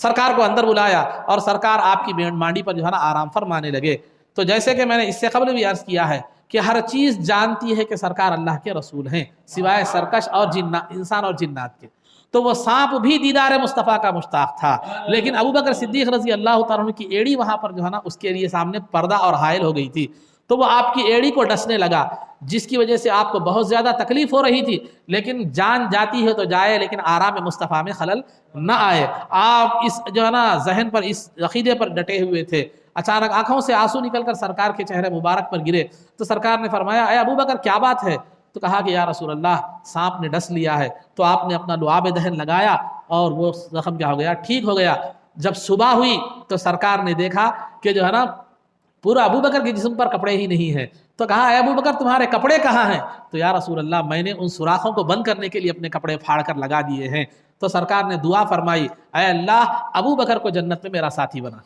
سرکار کو اندر بلایا اور سرکار آپ کی مانڈی پر جو ہے نا آرام فرمانے لگے۔ تو جیسے کہ میں نے اس سے قبل بھی عرض کیا ہے کہ ہر چیز جانتی ہے کہ سرکار اللہ کے رسول ہیں سوائے سرکش اور انسان اور جنات کے، تو وہ سانپ بھی دیدار مصطفیٰ کا مشتاق تھا، لیکن ابوبکر صدیق رضی اللہ تعالیٰ عنہ کی ایڑی وہاں پر جو ہے نا اس کے لیے سامنے پردہ اور حائل ہو گئی تھی، تو وہ آپ کی ایڑی کو ڈسنے لگا، جس کی وجہ سے آپ کو بہت زیادہ تکلیف ہو رہی تھی، لیکن جان جاتی ہے تو جائے لیکن آرام مصطفیٰ میں خلل نہ آئے۔ آپ اس جو ہے نا ذہن پر، اس عقیدے پر ڈٹے ہوئے تھے۔ اچانک آنکھوں سے آنسو نکل کر سرکار کے چہرے مبارک پر گرے، تو سرکار نے فرمایا اے ابوبکر کیا بات ہے؟ تو کہا کہ یا رسول اللہ سانپ نے ڈس لیا ہے، تو آپ نے اپنا لعاب دہن لگایا اور وہ زخم کیا ہو گیا، ٹھیک ہو گیا۔ جب صبح ہوئی تو سرکار نے دیکھا کہ جو ہے نا پورا ابوبکر کے جسم پر کپڑے ہی نہیں ہیں، تو کہا اے ابوبکر تمہارے کپڑے کہاں ہیں؟ تو یا رسول اللہ میں نے ان سوراخوں کو بند کرنے کے لیے اپنے کپڑے پھاڑ کر لگا دیے ہیں۔ تو سرکار نے دعا فرمائی اے اللہ ابوبکر کو جنت میں میرا ساتھی بنا۔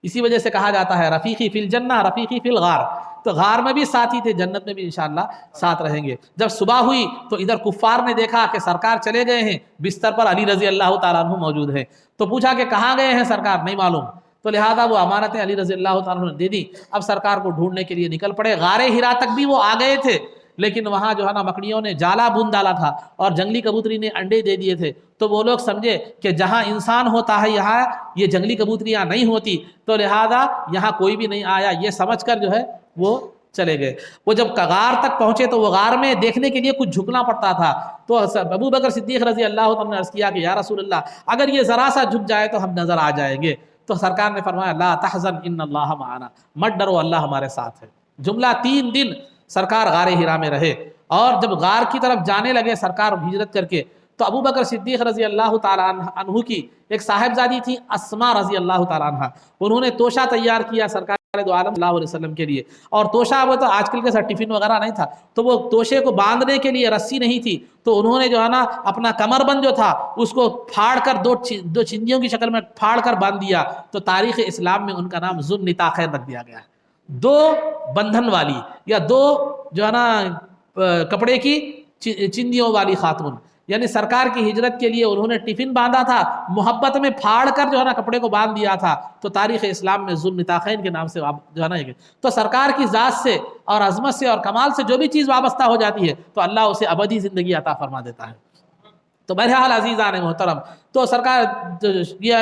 اسی وجہ سے کہا جاتا ہے رفیقی فی الجنہ رفیقی فی الغار، تو غار میں بھی ساتھی تھے، جنت میں بھی انشاءاللہ ساتھ رہیں گے۔ جب صبح ہوئی تو ادھر کفار نے دیکھا کہ سرکار چلے گئے ہیں، بستر پر علی رضی اللہ تعالیٰ عنہ موجود ہیں، تو پوچھا کہ کہاں گئے ہیں سرکار؟ نہیں معلوم، تو لہذا وہ امانتیں علی رضی اللہ تعالیٰ عنہ نے دے دی۔ اب سرکار کو ڈھونڈنے کے لیے نکل پڑے، غار ہرا تک بھی وہ آ گئے تھے، لیکن وہاں جو ہے نا مکڑیوں نے جالا بون ڈالا تھا اور جنگلی کبوتری نے انڈے دے دیے تھے، تو وہ لوگ سمجھے کہ جہاں انسان ہوتا ہے یہاں یہ جنگلی کبوتریاں نہیں ہوتی، تو لہذا یہاں کوئی بھی نہیں آیا، یہ سمجھ کر جو ہے وہ چلے گئے۔ وہ جب غار تک پہنچے تو وہ غار میں دیکھنے کے لیے کچھ جھکنا پڑتا تھا، تو ابوبکر صدیق رضی اللہ عنہ نے عرض کیا کہ یا رسول اللہ اگر یہ ذرا سا جھک جائے تو ہم نظر آ جائیں گے، تو سرکار نے فرمایا لا تحزن ان اللہ معنا، مت ڈرو اللہ ہمارے ساتھ ہے۔ جملہ 3 دن سرکار غار ہرا میں رہے، اور جب غار کی طرف جانے لگے سرکار ہجرت کر کے، تو ابوبکر صدیق رضی اللہ تعالیٰ عنہ کی ایک صاحبزادی تھی اسماء رضی اللہ تعالیٰ عنہ، انہوں نے توشہ تیار کیا سرکار دو عالم صلی اللہ علیہ وسلم کے لیے، اور توشہ وہ تو آج کل کے ساتھ ٹفن وغیرہ نہیں تھا، تو وہ توشے کو باندھنے کے لیے رسی نہیں تھی، تو انہوں نے جو ہے نا اپنا کمر بند جو تھا اس کو پھاڑ کر دو چندیوں کی شکل میں پھاڑ کر باندھ دیا، تو تاریخ اسلام میں ان کا نام ذو النطاقین رکھ دیا گیا ہے، 2 بندھن والی یا 2 جو ہے نا کپڑے کی چندیوں والی خاتون، یعنی سرکار کی ہجرت کے لیے انہوں نے ٹفن باندھا تھا، محبت میں پھاڑ کر جو ہے نا کپڑے کو باندھ دیا تھا، تو تاریخ اسلام میں ذو النطاقین کے نام سے جو ہے نا، تو سرکار کی ذات سے اور عظمت سے اور کمال سے جو بھی چیز وابستہ ہو جاتی ہے تو اللہ اسے ابدی زندگی عطا فرما دیتا ہے۔ تو بہرحال عزیزان محترم، تو سرکار یہ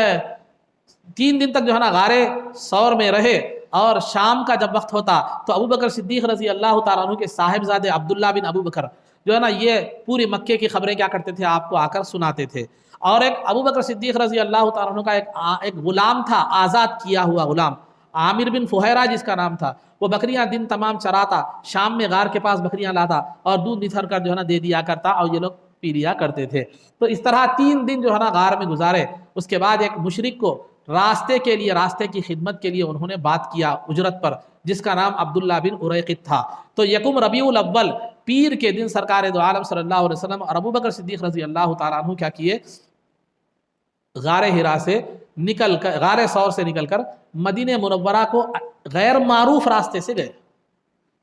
3 دن تک جو ہے نا غار ثور میں رہے، اور شام کا جب وقت ہوتا تو ابو بکر صدیق رضی اللہ تعالیٰ عنہ کے صاحبزادے عبداللہ بن ابو بکر جو ہے نا یہ پوری مکے کی خبریں کیا کرتے تھے آپ کو آ کر سناتے تھے. اور ایک ابو بکر صدیق رضی اللہ تعالیٰ عنہ کا ایک غلام تھا، آزاد کیا ہوا غلام، عامر بن فہیرہ جس کا نام تھا. وہ بکریاں دن تمام چراتا، شام میں غار کے پاس بکریاں لاتا اور دودھ نتھر کر جو ہے نا دے دیا کرتا اور یہ لوگ پی لیا کرتے تھے. تو اس طرح 3 دن جو ہے نا غار میں گزارے. اس کے بعد ایک مشرک کو راستے کی خدمت کے لیے انہوں نے بات کیا اجرت پر، جس کا نام عبداللہ بن اریقط تھا. تو یکم ربیع الاول پیر کے دن سرکار دو عالم صلی اللہ علیہ وسلم اور ابو بکر صدیق رضی اللہ تعالیٰ عنہ کیا کیے، غار ہرا سے نکل کر، غار ثور سے نکل کر مدینہ منورہ کو غیر معروف راستے سے گئے.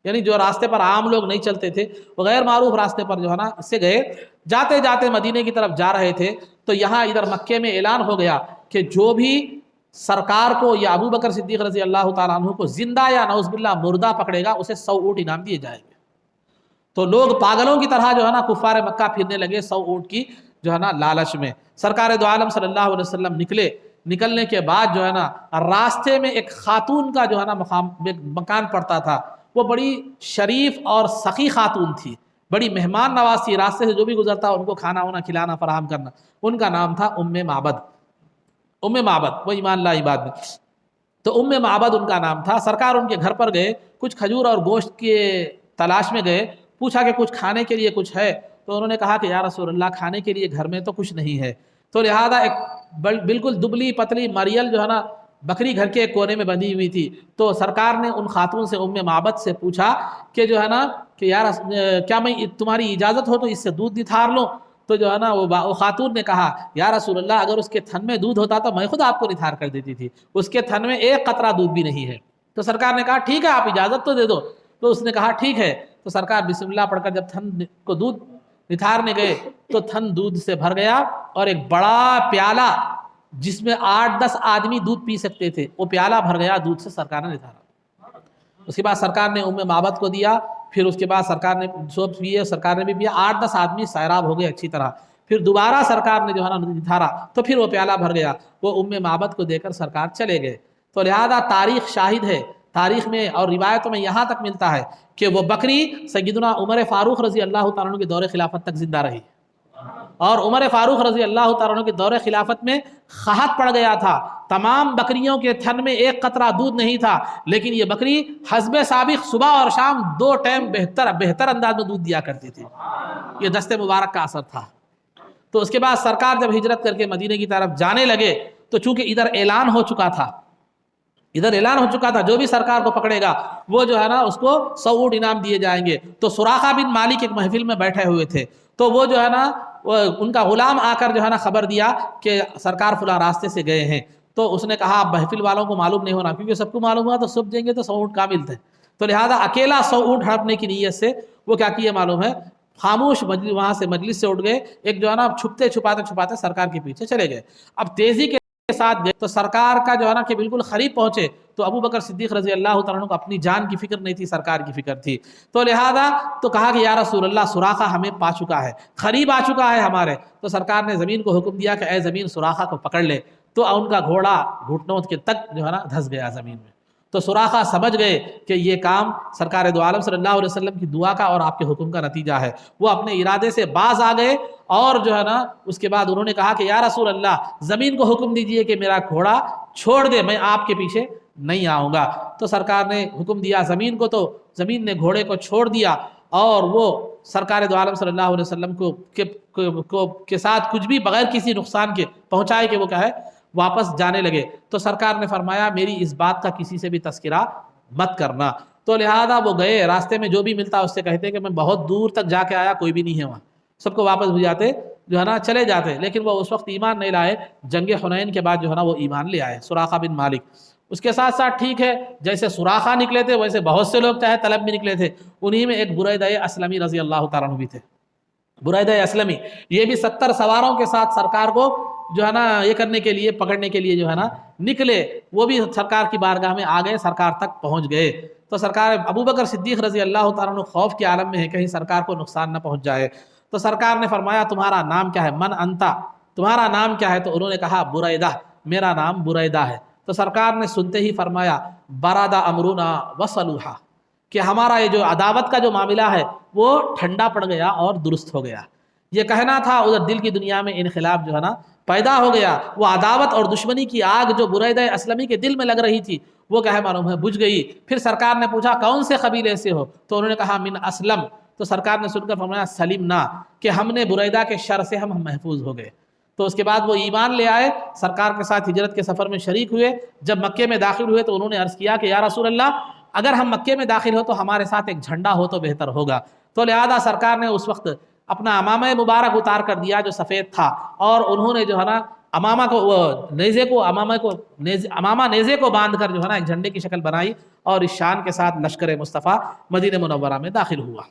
یعنی جو راستے پر عام لوگ نہیں چلتے تھے وہ غیر معروف راستے پر جو ہے نا اس سے گئے. جاتے جاتے مدینے کی طرف جا رہے تھے تو یہاں ادھر مکے میں اعلان ہو گیا کہ جو بھی سرکار کو یا ابو بکر صدیق رضی اللہ تعالیٰ عنہ کو زندہ یا نعوذ باللہ مردہ پکڑے گا اسے 100 اونٹ انعام دیے جائیں گے. تو لوگ پاگلوں کی طرح جو ہے نا کفار مکہ پھرنے لگے 100 اونٹ کی جو ہے نا لالچ میں. سرکار دو عالم صلی اللہ علیہ وسلم نکلنے کے بعد جو ہے نا راستے میں ایک خاتون کا جو ہے نا مکان پڑتا تھا. وہ بڑی شریف اور سخی خاتون تھی، بڑی مہمان نواز تھی. راستے سے جو بھی گزرتا ان کو کھانا وانا کھلانا فراہم کرنا. ان کا نام تھا ام معبد، وہ ایمان لائی بعد میں. تو ام معبد ان کا نام تھا. سرکار ان کے گھر پر گئے، کچھ کھجور اور گوشت کے تلاش میں گئے. پوچھا کہ کچھ کھانے کے لیے کچھ ہے؟ تو انہوں نے کہا کہ یا رسول اللہ کھانے کے لیے گھر میں تو کچھ نہیں ہے. تو لہذا ایک بالکل دبلی پتلی مریل جو ہے نا بکری گھر کے ایک کونے میں بندھی ہوئی تھی. تو سرکار نے ان خاتون سے ام معبد سے پوچھا کہ جو ہے نا کہ یار کیا میں تمہاری اجازت ہو تو اس سے دودھ نتھار لوں؟ تو جو ہے نا وہ خاتون نے کہا یا رسول اللہ اگر اس کے تھن میں دودھ ہوتا تو میں خود آپ کو نتھار کر دیتی تھی. اس کے تھن میں ایک قطرہ دودھ بھی نہیں ہے. تو سرکار نے کہا ٹھیک ہے آپ اجازت تو دے دو. تو اس نے کہا ٹھیک ہے. تو سرکار بسم اللہ پڑھ کر جب تھن کو دودھ نتھارنے گئے تو تھن دودھ سے بھر گیا اور ایک بڑا پیالہ جس میں 8-10 آدمی دودھ پی سکتے تھے وہ پیالہ بھر گیا دودھ سے. سرکار نے نتھارا. اس کے بعد سرکار نے ام معبد کو دیا. پھر اس کے بعد سرکار نے سب پیے، سرکار نے بھی پیا. 8-10 آدمی سیراب ہو گئے اچھی طرح. پھر دوبارہ سرکار نے جو ہے نا نتھارا تو پھر وہ پیالہ بھر گیا. وہ ام معبد کو دے کر سرکار چلے گئے. تو لہذا تاریخ شاہد ہے، تاریخ میں اور روایتوں میں یہاں تک ملتا ہے کہ وہ بکری سیدنا عمر فاروق رضی اللہ تعالیٰ عنہ کے دور خلافت تک زندہ رہی. اور عمر فاروق رضی اللہ تعالیٰ عنہ کے دور خلافت میں قحط پڑ گیا تھا. تمام بکریوں کے تھن میں ایک قطرہ دودھ نہیں تھا، لیکن یہ بکری حسب سابق صبح اور شام 2 ٹائم بہتر انداز میں دودھ دیا کرتی تھی. یہ دست مبارک کا اثر تھا. تو اس کے بعد سرکار جب ہجرت کر کے مدینے کی طرف جانے لگے تو چونکہ ادھر اعلان ہو چکا تھا جو بھی سرکار کو پکڑے گا وہ جو ہے نا اس کو 100 اونٹ انعام دیے جائیں گے. تو سراقہ بن مالک ایک محفل میں بیٹھے ہوئے تھے. تو وہ جو ہے نا ان کا غلام آ کر جو ہے نا خبر دیا کہ سرکار فلاں راستے سے گئے ہیں. تو اس نے کہا محفل والوں کو معلوم نہیں ہونا، کیونکہ سب کو معلوم ہوا تو سب دیں گے تو 100 اونٹ کامل تھے. تو لہٰذا اکیلا 100 اونٹ ہڑپنے کی نیت سے وہ کیا کیے معلوم ہے، خاموش وہاں سے مجلس سے اٹھ گئے. ایک جو ہے نا چھپاتے سرکار کے پیچھے چلے گئے. اب تیزی کے ساتھ گئے تو سرکار کا جو ہے نا کہ بالکل قریب پہنچے تو ابو بکر صدیق رضی اللہ تعالیٰ عنہ کو اپنی جان کی فکر نہیں تھی، سرکار کی فکر تھی. تو لہذا تو کہا کہ یا رسول اللہ سراقہ ہمیں پا چکا ہے، قریب آ چکا ہے ہمارے. تو سرکار نے زمین کو حکم دیا کہ اے زمین سراقہ کو پکڑ لے. تو ان کا گھوڑا گھٹنوں کے تک جو ہے نا دھس گیا زمین میں. تو سراقہ سمجھ گئے کہ یہ کام سرکار دو عالم صلی اللہ علیہ وسلم کی دعا کا اور آپ کے حکم کا نتیجہ ہے. وہ اپنے ارادے سے باز آ گئے اور جو ہے نا اس کے بعد انہوں نے کہا کہ یا رسول اللہ زمین کو حکم دیجئے کہ میرا گھوڑا چھوڑ دے، میں آپ کے پیچھے نہیں آؤں گا. تو سرکار نے حکم دیا زمین کو، تو زمین نے گھوڑے کو چھوڑ دیا اور وہ سرکار دو عالم صلی اللہ علیہ وسلم کے ساتھ کچھ بھی بغیر کسی نقصان کے پہنچائے کہ وہ کیا ہے واپس جانے لگے. تو سرکار نے فرمایا میری اس بات کا کسی سے بھی تذکرہ مت کرنا. تو لہذا وہ گئے، راستے میں جو بھی ملتا اس سے کہتے کہ میں بہت دور تک جا کے آیا، کوئی بھی نہیں ہے وہاں. سب کو واپس بھجاتے جو ہے نا چلے جاتے. لیکن وہ اس وقت ایمان نہیں لائے. جنگ حنین کے بعد جو ہے نا وہ ایمان لے آئے سراقہ بن مالک. اس کے ساتھ ساتھ ٹھیک ہے جیسے سراقہ نکلے تھے ویسے بہت سے لوگ چاہے طلب بھی نکلے تھے. انہی میں ایک بریدہ اسلمی رضی اللہ تعالیٰ عنہ بھی تھے. بریدہ اسلمی یہ بھی 70 سواروں کے ساتھ سرکار کو جو ہے نا یہ کرنے کے لیے پکڑنے کے لیے جو ہے نا نکلے. وہ بھی سرکار کی بارگاہ میں آ گئے، سرکار تک پہنچ گئے. تو سرکار ابو بکر صدیق رضی اللہ تعالیٰ عنہ خوف کے عالم میں ہے کہیں سرکار کو نقصان نہ پہنچ جائے. تو سرکار نے فرمایا تمہارا نام کیا ہے؟ من انتا، تمہارا نام کیا ہے؟ تو انہوں نے کہا بریدہ، میرا نام بریدہ ہے. تو سرکار نے سنتے ہی فرمایا برد امرنا وصلوحا، کہ ہمارا یہ جو عداوت کا جو معاملہ ہے وہ ٹھنڈا پڑ گیا اور درست ہو گیا۔ یہ کہنا تھا، ادھر دل کی دنیا میں انقلاب جو ہے نا پیدا ہو گیا، وہ عداوت اور دشمنی کی آگ جو بریدہ اسلمی کے دل میں لگ رہی تھی وہ کیا ہے معلوم ہے بجھ گئی۔ پھر سرکار نے پوچھا کون سے قبیلے سے ہو، تو انہوں نے کہا من اسلم، تو سرکار نے سن کر فرمایا سلمنا، کہ ہم نے بریدہ کے شر سے ہم محفوظ ہو گئے۔ تو اس کے بعد وہ ایمان لے آئے، سرکار کے ساتھ ہجرت کے سفر میں شریک ہوئے۔ جب مکے میں داخل ہوئے تو انہوں نے عرض کیا کہ یا رسول اللہ، اگر ہم مکے میں داخل ہو تو ہمارے ساتھ ایک جھنڈا ہو تو بہتر ہوگا۔ تو لہذا سرکار نے اس وقت اپنا امامہ مبارک اتار کر دیا جو سفید تھا، اور انہوں نے جو ہے نا امامہ کو امامہ نیزے کو باندھ کر جو ہے نا ایک جھنڈے کی شکل بنائی، اور اس شان کے ساتھ لشکر مصطفیٰ مدینہ منورہ میں داخل ہوا۔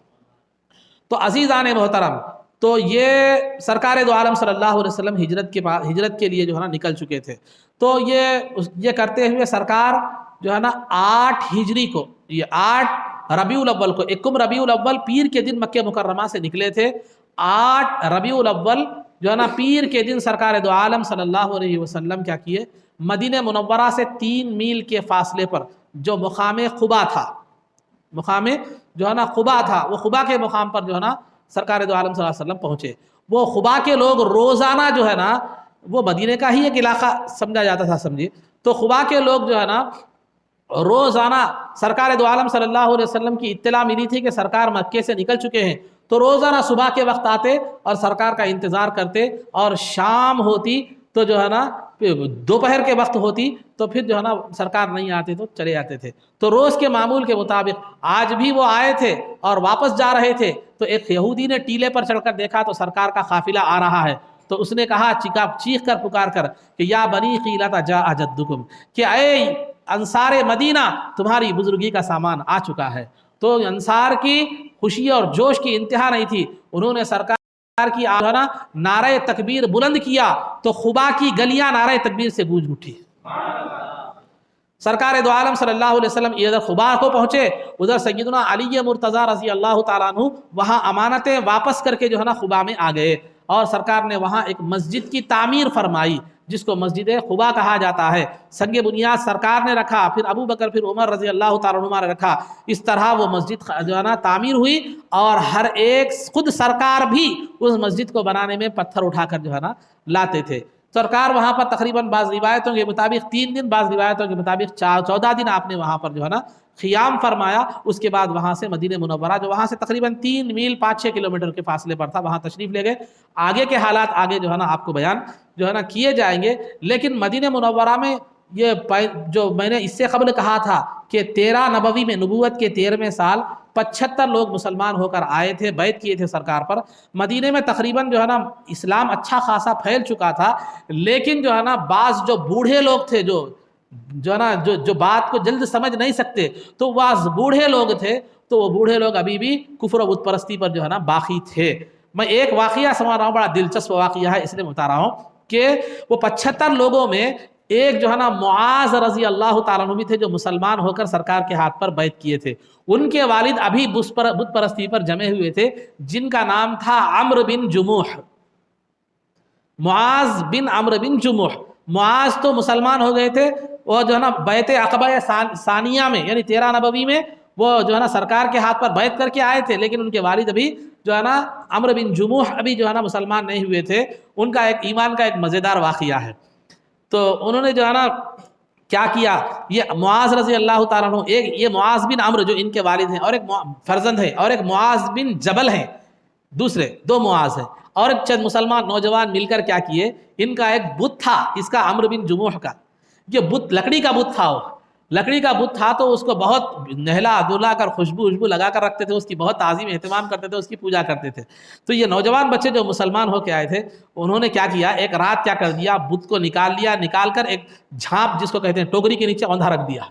تو عزیزان محترم، تو یہ سرکار دو عالم صلی اللہ علیہ وسلم ہجرت کے لیے جو ہے نا نکل چکے تھے۔ تو یہ کرتے ہوئے سرکار جو ہے نا 8 ہجری کو، یہ 8 ربیع الاول کو، یکم ربیع الاول پیر کے دن مکہ مکرمہ سے نکلے تھے۔ 8 ربیع الاول جو ہے نا پیر کے دن سرکار دو عالم صلی اللہ علیہ وسلم کیا کیے، مدینہ منورہ سے 3 میل کے فاصلے پر جو مقام قباء تھا، مقام جو ہے نا قباء تھا، وہ قباء کے مقام پر جو ہے نا سرکار دو عالم صلی اللہ علیہ وسلم پہنچے۔ وہ قباء کے لوگ روزانہ جو ہے نا، وہ مدینے کا ہی ایک علاقہ سمجھا جاتا تھا سمجھیے، تو قباء کے لوگ جو ہے نا روزانہ سرکار دو عالم صلی اللہ علیہ وسلم کی اطلاع ملی تھی کہ سرکار مکے سے نکل چکے ہیں، تو روزانہ صبح کے وقت آتے اور سرکار کا انتظار کرتے، اور شام ہوتی تو جو ہے نا دوپہر کے وقت ہوتی تو پھر جو ہے نا سرکار نہیں آتے تو چلے جاتے تھے۔ تو روز کے معمول کے مطابق آج بھی وہ آئے تھے اور واپس جا رہے تھے، تو ایک یہودی نے ٹیلے پر چڑھ کر دیکھا تو سرکار کا قافلہ آ رہا ہے، تو اس نے کہا چیخ کر پکار کر کہ یا بنی قیلۃ جاء جدکم، کہ اے انصار مدینہ تمہاری بزرگی کا سامان آ چکا ہے۔ تو انصار کی خوشی اور جوش کی انتہا نہیں تھی، انہوں نے سرکار کی نعرہ تکبیر بلند کیا تو قباء کی گلیاں نعرہ تکبیر سے گونج اٹھی۔ سرکار دو عالم صلی اللہ علیہ وسلم ادھر قباء کو پہنچے، ادھر سیدنا علی مرتضیٰ رضی اللہ تعالیٰ عنہ وہاں امانتیں واپس کر کے جو ہے نا قباء میں آ گئے، اور سرکار نے وہاں ایک مسجد کی تعمیر فرمائی جس کو مسجد قباء کہا جاتا ہے۔ سنگ بنیاد سرکار نے رکھا، پھر ابو بکر پھر عمر رضی اللہ تعالیٰ عنہ نے رکھا۔ اس طرح وہ مسجد جو ہے نا تعمیر ہوئی، اور ہر ایک خود سرکار بھی اس مسجد کو بنانے میں پتھر اٹھا کر جو ہے نا لاتے تھے۔ سرکار وہاں پر تقریباً بعض روایتوں کے مطابق 3 دن، بعض روایتوں کے مطابق 14 دن آپ نے وہاں پر جو ہے نا قیام فرمایا۔ اس کے بعد وہاں سے مدینہ منورہ جو وہاں سے تقریباً 3 میل 5-6 کلومیٹر کے فاصلے پر تھا، وہاں تشریف لے گئے۔ آگے کے حالات آگے جو ہے نا آپ کو بیان جو ہے نا کیے جائیں گے، لیکن مدینہ منورہ میں یہ جو میں نے اس سے قبل کہا تھا کہ 13 نبوی میں، نبوت کے 13ویں سال 75 لوگ مسلمان ہو کر آئے تھے، بیعت کیے تھے سرکار پر۔ مدینے میں تقریباً جو ہے نا اسلام اچھا خاصا پھیل چکا تھا، لیکن جو ہے نا بعض جو بوڑھے لوگ تھے جو ہے نا جو بات کو جلد سمجھ نہیں سکتے، تو بعض بوڑھے لوگ تھے، تو وہ بوڑھے لوگ ابھی بھی کفر و بت پرستی پر جو ہے نا باقی تھے۔ میں ایک واقعہ سنا رہا ہوں، بڑا دلچسپ واقعہ ہے، اس لیے بتا رہا ہوں کہ وہ 75 لوگوں میں ایک جو ہے نا معاذ رضی اللہ تعالیٰ عنہ بھی تھے جو مسلمان ہو کر سرکار کے ہاتھ پر بیعت کیے تھے۔ ان کے والد ابھی بت پرستی پر جمے ہوئے تھے، جن کا نام تھا عمرو بن جموح، معاذ بن عمرو بن جموح۔ معاذ تو مسلمان ہو گئے تھے، وہ جو ہے نا بیعت عقبہ ثانیہ میں یعنی 13 نبوی میں وہ جو ہے نا سرکار کے ہاتھ پر بیعت کر کے آئے تھے، لیکن ان کے والد ابھی جو ہے نا عمرو بن جموح ابھی جو ہے نا مسلمان نہیں ہوئے تھے۔ ان کا ایک ایمان کا ایک مزیدار واقعہ ہے۔ تو انہوں نے جو ہے نا کیا کیا، یہ معاذ رضی اللہ تعالیٰ عنہ، ایک یہ معاذ بن عمرو جو ان کے والد ہیں اور ایک فرزند ہے، اور ایک معاذ بن جبل ہیں، دوسرے 2 معاذ ہیں، اور ایک چند مسلمان نوجوان مل کر کیا کیے، ان کا ایک بت تھا اس کا عمرو بن جموح کا، یہ بت لکڑی کا بت تھا، وہ لکڑی کا بت تھا، تو اس کو بہت نہلا دھلا کر خوشبو لگا کر رکھتے تھے، اس کی بہت تعظیم اہتمام کرتے تھے، اس کی پوجا کرتے تھے۔ تو یہ نوجوان بچے جو مسلمان ہو کے آئے تھے، انہوں نے کیا کیا، ایک رات کیا کر دیا، بت کو نکال لیا، نکال کر ایک جھانپ جس کو کہتے ہیں ٹوکری کے نیچے اوندھا رکھ دیا۔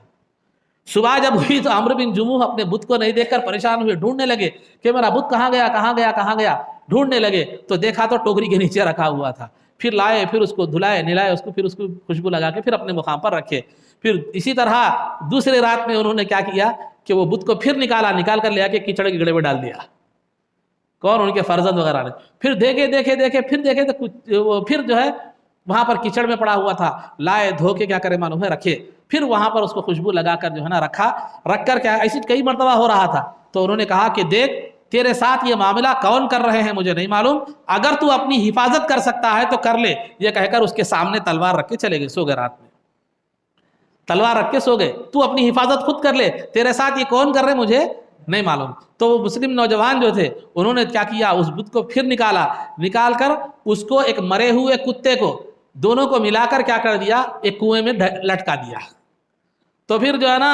صبح جب ہوئی تو عمرو بن جموح اپنے بت کو نہیں دیکھ کر پریشان ہوئے، ڈھونڈنے لگے کہ میرا بت کہاں گیا کہاں گیا کہاں گیا، ڈھونڈنے لگے تو دیکھا تو ٹوکری کے نیچے رکھا ہوا تھا۔ پھر لائے، پھر اس کو دھلائے نلائے، اس کو پھر اس کو خوشبو لگا کے پھر اپنے مقام پر رکھے۔ پھر اسی طرح دوسری رات میں انہوں نے کیا کیا کہ وہ بت کو پھر نکال کر لے آ کے کیچڑ کے گڑھے میں ڈال دیا۔ کون؟ ان کے فرزند وغیرہ نے۔ پھر دیکھے تو پھر جو ہے وہاں پر کچڑ میں پڑا ہوا تھا، لائے دھو کے کیا کرے معلوم ہے رکھے، پھر وہاں پر اس کو خوشبو لگا کر جو ہے نا رکھا، رکھ کر کیا ایسی کئی مرتبہ ہو رہا تھا، تو انہوں نے کہا کہ دیکھ تیرے ساتھ یہ معاملہ کون کر رہے ہیں مجھے نہیں معلوم، اگر تو اپنی حفاظت کر سکتا ہے تو کر لے، یہ کہہ کر اس کے سامنے تلوار رکھ کے چلے گئے، سو گئے رات میں، تلوار رکھ کے سو گئے، تو اپنی حفاظت خود کر لے، تیرے ساتھ یہ کون کر رہے مجھے نہیں معلوم۔ تو وہ مسلم نوجوان جو تھے انہوں نے کیا کیا، اس بت کو پھر نکال کر اس کو ایک مرے ہوئے کتے کو دونوں کو ملا کر کیا کر دیا، ایک کنویں میں لٹکا دیا۔ تو پھر جو ہے نا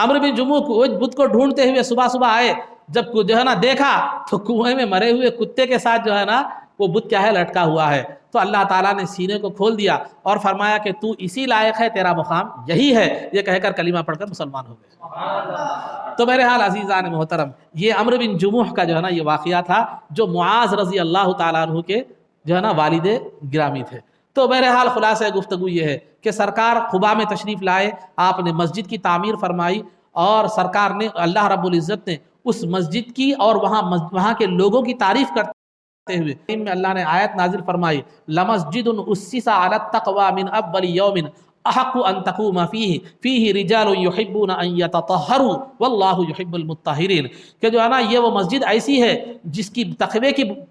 عمرو بن جموح وہ بت کو ڈھونڈتے ہوئے صبح صبح آئے، جب جو ہے نا دیکھا تو کنویں میں مرے ہوئے کتے کے ساتھ جو ہے نا وہ بت کیا ہے لٹکا ہوا ہے، تو اللہ تعالیٰ نے سینے کو کھول دیا اور فرمایا کہ تو اسی لائق ہے، تیرا مقام یہی ہے، یہ کہہ کر کلمہ پڑھ کر مسلمان ہو گئے۔ تو بہرحال عزیزان محترم، یہ عمرو بن جموح کا جو ہے نا یہ واقعہ تھا، جو معاذ رضی اللہ تعالیٰ عنہ کے جو ہے نا والد گرامی تھے۔ تو بہرحال خلاصہ گفتگو یہ ہے کہ سرکار قباء میں تشریف لائے، آپ نے مسجد کی تعمیر فرمائی، اور سرکار نے اللہ رب العزت نے اس مسجد کی اور وہاں کے لوگوں کی تعریف کرتے ہوئے میں اللہ نے آیت نازل فرمائی، لَمَسْجِدٌ أُسِّسَ عَلَى التَّقْوَى مِنْ أَوَّلِ يَوْمٍ أَحَقُّ أَن تَقُومَ فِيهِ رِجَالٌ يُحِبُّونَ أَن يَتَطَهَّرُوا وَاللَّهُ يُحِبُّ الْمُطَّهِّرِينَ، کہ جو ہے نا یہ وہ مسجد ایسی ہے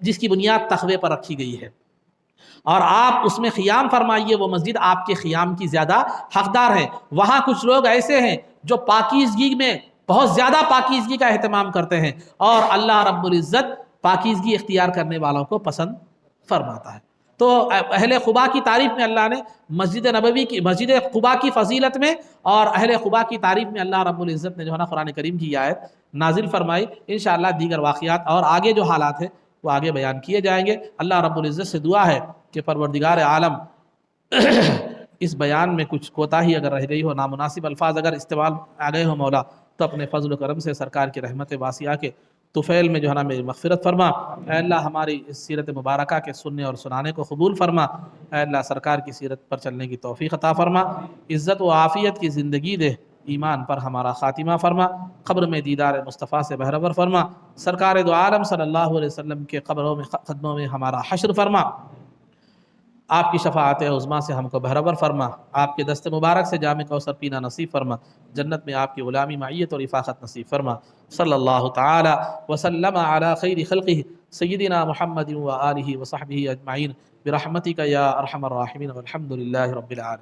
جس کی بنیاد تقوی پر رکھی گئی ہے، اور آپ اس میں قیام فرمائیے، وہ مسجد آپ کے قیام کی زیادہ حقدار ہے۔ وہاں کچھ لوگ ایسے ہیں جو پاکیزگی میں بہت زیادہ پاکیزگی کا اہتمام کرتے ہیں، اور اللہ رب العزت پاکیزگی اختیار کرنے والوں کو پسند فرماتا ہے۔ تو اہل قباء کی تعریف میں اللہ نے مسجد قباء کی فضیلت میں اور اہل قباء کی تعریف میں اللہ رب العزت نے جو ہے نا قرآن کریم کی آیت نازل فرمائی۔ انشاءاللہ دیگر واقعات اور آگے جو حالات ہیں وہ آگے بیان کیے جائیں گے۔ اللہ رب العزت سے دعا ہے کہ پروردگار عالم اس بیان میں کچھ کوتاہی اگر رہ گئی ہو، نامناسب الفاظ اگر استعمال آ گئے ہو مولا، تو اپنے فضل و کرم سے سرکار کی رحمت واسعہ کے طفیل میں جو ہے نا میری مغفرت فرما۔ اے اللہ ہماری اس سیرت مبارکہ کے سننے اور سنانے کو قبول فرما۔ اے اللہ سرکار کی سیرت پر چلنے کی توفیق عطا فرما، عزت و عافیت کی زندگی دے، ایمان پر ہمارا خاتمہ فرما، قبر میں دیدار مصطفیٰ سے بہرور فرما، سرکار دو عالم صلی اللہ علیہ وسلم کے قدموں میں ہمارا حشر فرما، آپ کی شفاعت عظمیٰ سے ہم کو بہرور فرما، آپ کے دست مبارک سے جام کوثر پینا نصیب فرما، جنت میں آپ کی غلامی معیت اور رفاقت نصیب فرما۔ صلی اللہ تعالی وسلم علی خیر خلقہ سیدنا محمد و آلہ و صحبہ اجمعین برحمتک یا ارحم الراحمین والحمد للہ رب العالمین۔